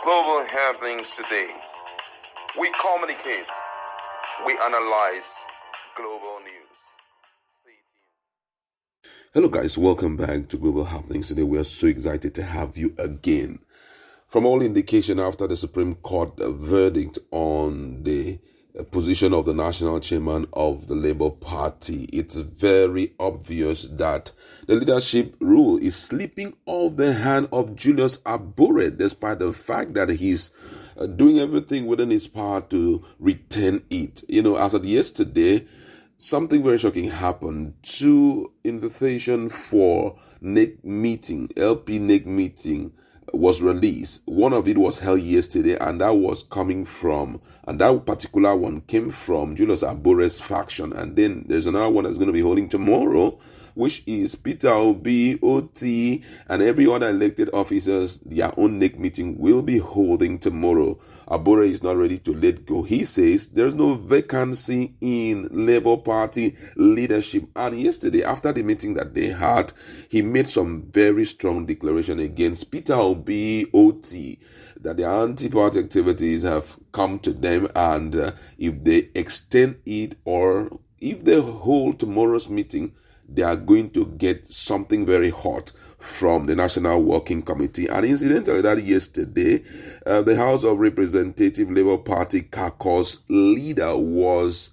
Global happenings today. We communicate. We analyze global news. Stay tuned. Hello guys, welcome back to Global Happenings. Today we are so excited to have you again. From all indication after the Supreme Court verdict on the position of the national chairman of the Labour Party, it's very obvious that the leadership rule is slipping off the hand of Julius Abure, despite the fact that he's doing everything within his power to retain it. As of yesterday, something very shocking happened. Two invitation for NEC meeting, LP NEC meeting, was released. One of it was held yesterday, and that particular one came from Julius Abure's faction. And then there's another one that's going to be holding tomorrow, which is Peter Obi, OT, and every other elected officers. Their own NEC meeting will be holding tomorrow. Abure is not ready to let go. He says there's no vacancy in Labour Party leadership. And yesterday, after the meeting that they had, he made some very strong declaration against Peter Obi, OT, that their anti-party activities have come to them, and if they extend it or if they hold tomorrow's meeting, they are going to get something very hot from the National Working Committee. And incidentally, that yesterday, the House of Representative Labour Party Caucus leader was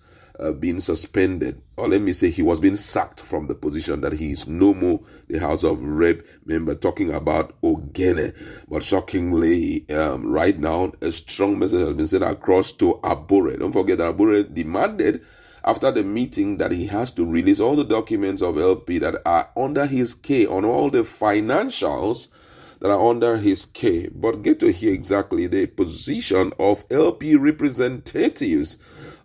being suspended, or let me say he was being sacked from the position, that he is no more the House of Rep member, talking about Ogene. But shockingly, right now, a strong message has been sent across to Abure. Don't forget that Abure demanded after the meeting that he has to release all the documents of LP that are under his care, on all the financials that are under his care. But get to hear exactly the position of LP representatives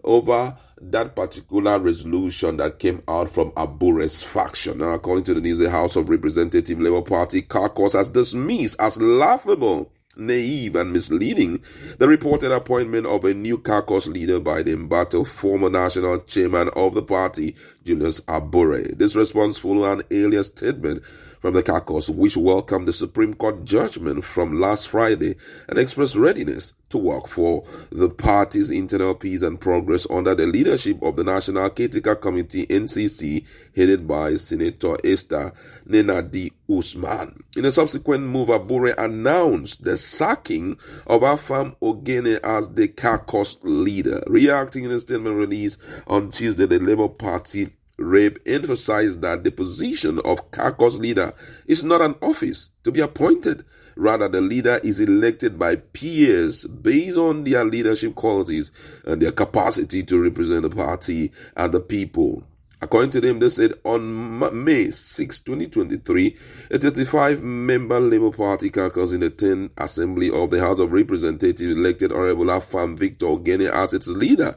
over that particular resolution that came out from Abure's faction. Now, according to the news, the House of Representative Labour Party Caucus has dismissed as laughable, naive and misleading the reported appointment of a new caucus leader by the embattled former national chairman of the party, Julius Abure. This response followed an earlier statement from the caucus, which welcomed the Supreme Court judgment from last Friday and expressed readiness to work for the party's internal peace and progress under the leadership of the National Caretaker Committee, NCC, headed by Senator Esther Nenadi Usman. In a subsequent move, Abure announced the sacking of Afam Ogene as the caucus leader. Reacting in a statement released on Tuesday, the Labour Party Rep emphasized that the position of caucus leader is not an office to be appointed. Rather, the leader is elected by peers based on their leadership qualities and their capacity to represent the party and the people. According to them, they said on May 6, 2023, a 35-member Labour Party caucus in the 10th Assembly of the House of Representatives elected Honorable Afam Victor Ogene as its leader.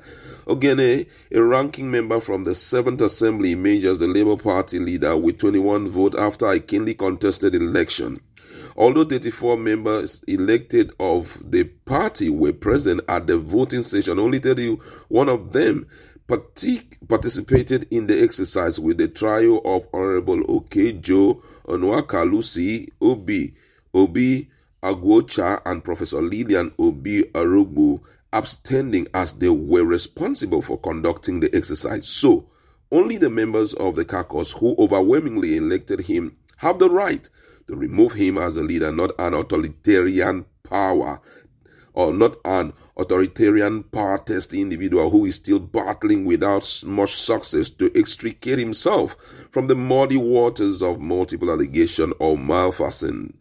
Ogene, a ranking member from the 7th Assembly, emerged as the Labour Party leader with 21 votes after a keenly contested election. Although 34 members elected of the party were present at the voting session, only 31 of them participated in the exercise, with the trio of Honorable Okejo Onwakalusi Obi Agwocha and Professor Lillian Obi Arugbu abstaining, as they were responsible for conducting the exercise. So, only the members of the caucus who overwhelmingly elected him have the right to remove him as a leader, not an authoritarian power-testing individual who is still battling without much success to extricate himself from the muddy waters of multiple allegations of malfeasance.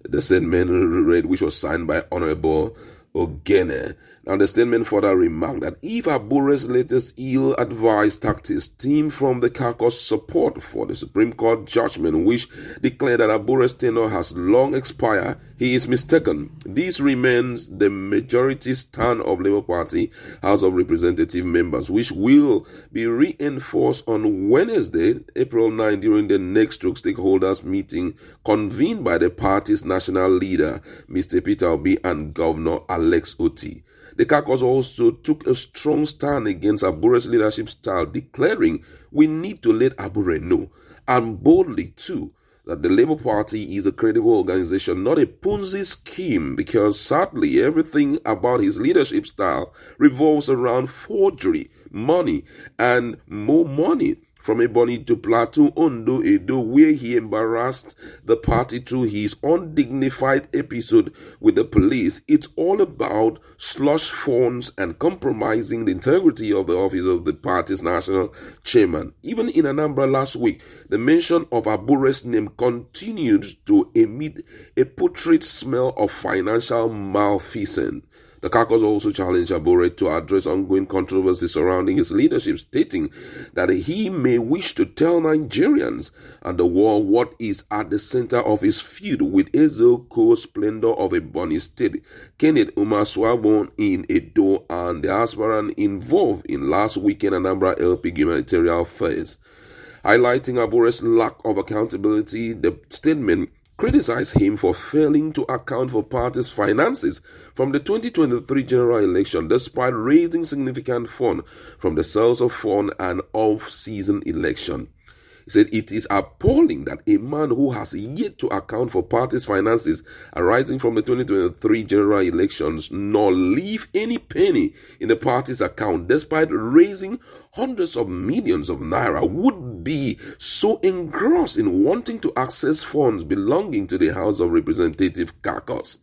The statement read, which was signed by Honorable Ogene. Now, the statement further remarked that if Abure's latest ill-advised tactics stem from the caucus support for the Supreme Court judgment, which declared that Abure's tenure has long expired, he is mistaken. This remains the majority stand of Labour Party House of Representative members, which will be reinforced on Wednesday, April 9, during the next stakeholders meeting convened by the party's national leader, Mr. Peter Obi, and Governor Alex Otti. The caucus also took a strong stand against Abure's leadership style, declaring, "We need to let Abure know, and boldly too, that the Labour Party is a credible organization, not a Ponzi scheme, because sadly everything about his leadership style revolves around forgery, money, and more money. From Ebonyi to Plateau, Ondo, Edo, where he embarrassed the party through his undignified episode with the police, it's all about slush funds and compromising the integrity of the office of the party's national chairman. Even in Anambra last week, the mention of Abure's name continued to emit a putrid smell of financial malfeasance. The Caucus also challenged Abure to address ongoing controversy surrounding his leadership, stating that he may wish to tell Nigerians and the world what is at the center of his feud with Ezo co-splendor of Ebonyi State, Kenneth Umaswabon in Edo, and the aspirant involved in last weekend Anambra LP humanitarian affairs. Highlighting Abure's lack of accountability, the statement criticized him for failing to account for party's finances from the 2023 general election despite raising significant funds from the sales of fund and off-season election. He said it is appalling that a man who has yet to account for party's finances arising from the 2023 general elections nor leave any penny in the party's account despite raising hundreds of millions of naira would be so engrossed in wanting to access funds belonging to the House of Representatives Caucus.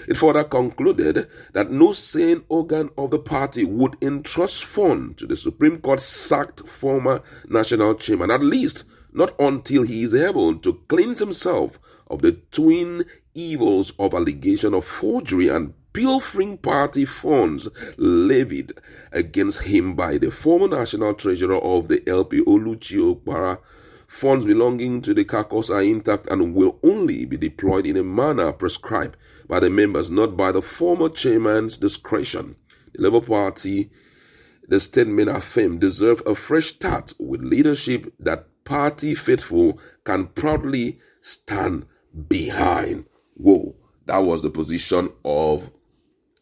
It further concluded that no sane organ of the party would entrust funds to the Supreme Court sacked former national chairman, at least not until he is able to cleanse himself of the twin evils of allegation of forgery and pilfering party funds levied against him by the former national treasurer of the LP, Oluchi Okpara. Funds belonging to the Caucus are intact and will only be deployed in a manner prescribed by the members, not by the former chairman's discretion. The Labour Party, the statement affirmed, deserve a fresh start with leadership that party faithful can proudly stand behind. Whoa, that was the position of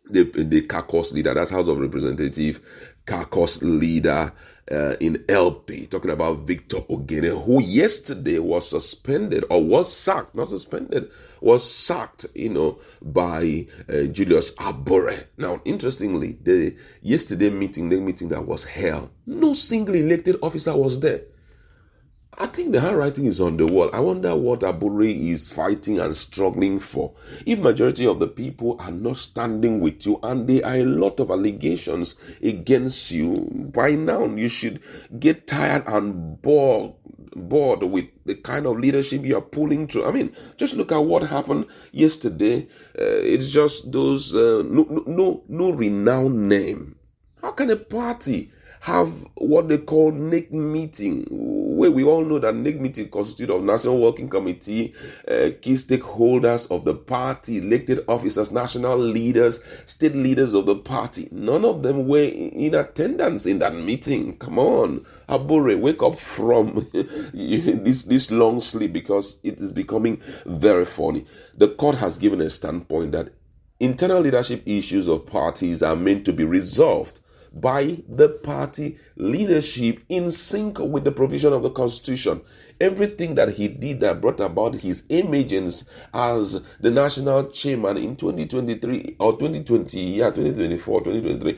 the Caucus leader. That's House of Representative Caucus leader in LP, talking about Victor Ogene, who yesterday was suspended, or was sacked, not suspended, was sacked, by Julius Abure. Now, interestingly, the meeting that was held, no single elected officer was there. I think the handwriting is on the wall. I wonder what Abure is fighting and struggling for. If majority of the people are not standing with you and there are a lot of allegations against you, by now you should get tired and bored with the kind of leadership you are pulling through. I mean, just look at what happened yesterday. It's just those no renowned name. How can a party have what they call NEC meeting, where we all know that NEC meeting constitutes of National Working Committee, key stakeholders of the party, elected officers, national leaders, state leaders of the party. None of them were in attendance in that meeting. Come on, Abure, wake up from this long sleep, because it is becoming very funny. The court has given a standpoint that internal leadership issues of parties are meant to be resolved by the party leadership in sync with the provision of the Constitution. Everything that he did that brought about his emergence as the national chairman in 2023 or 2024, 2023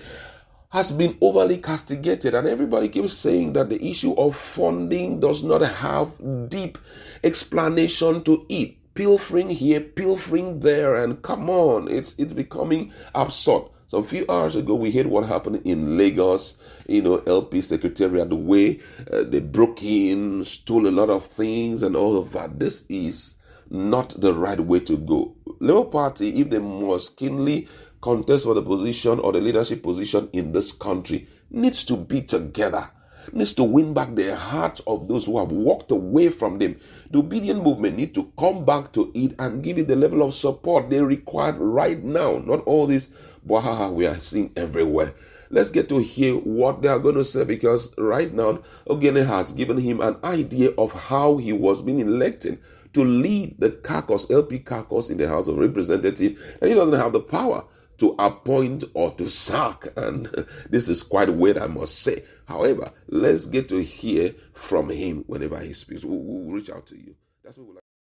has been overly castigated, and everybody keeps saying that the issue of funding does not have deep explanation to it. Pilfering here, pilfering there, and come on, it's becoming absurd. So a few hours ago, we heard what happened in Lagos, LP Secretariat, the way they broke in, stole a lot of things and all of that. This is not the right way to go. Labour Party, if they must keenly contest for the position or the leadership position in this country, needs to be together, needs to win back the hearts of those who have walked away from them. The obedient movement need to come back to it and give it the level of support they require right now, not all this wahaha we are seeing everywhere. Let's get to hear what they are going to say, because right now Ogene has given him an idea of how he was being elected to lead the Caucus, LP Caucus in the House of Representatives, and he doesn't have the power to appoint or to sack, and this is quite weird, I must say. However, let's get to hear from him whenever he speaks. We'll reach out to you. That's what we'll like.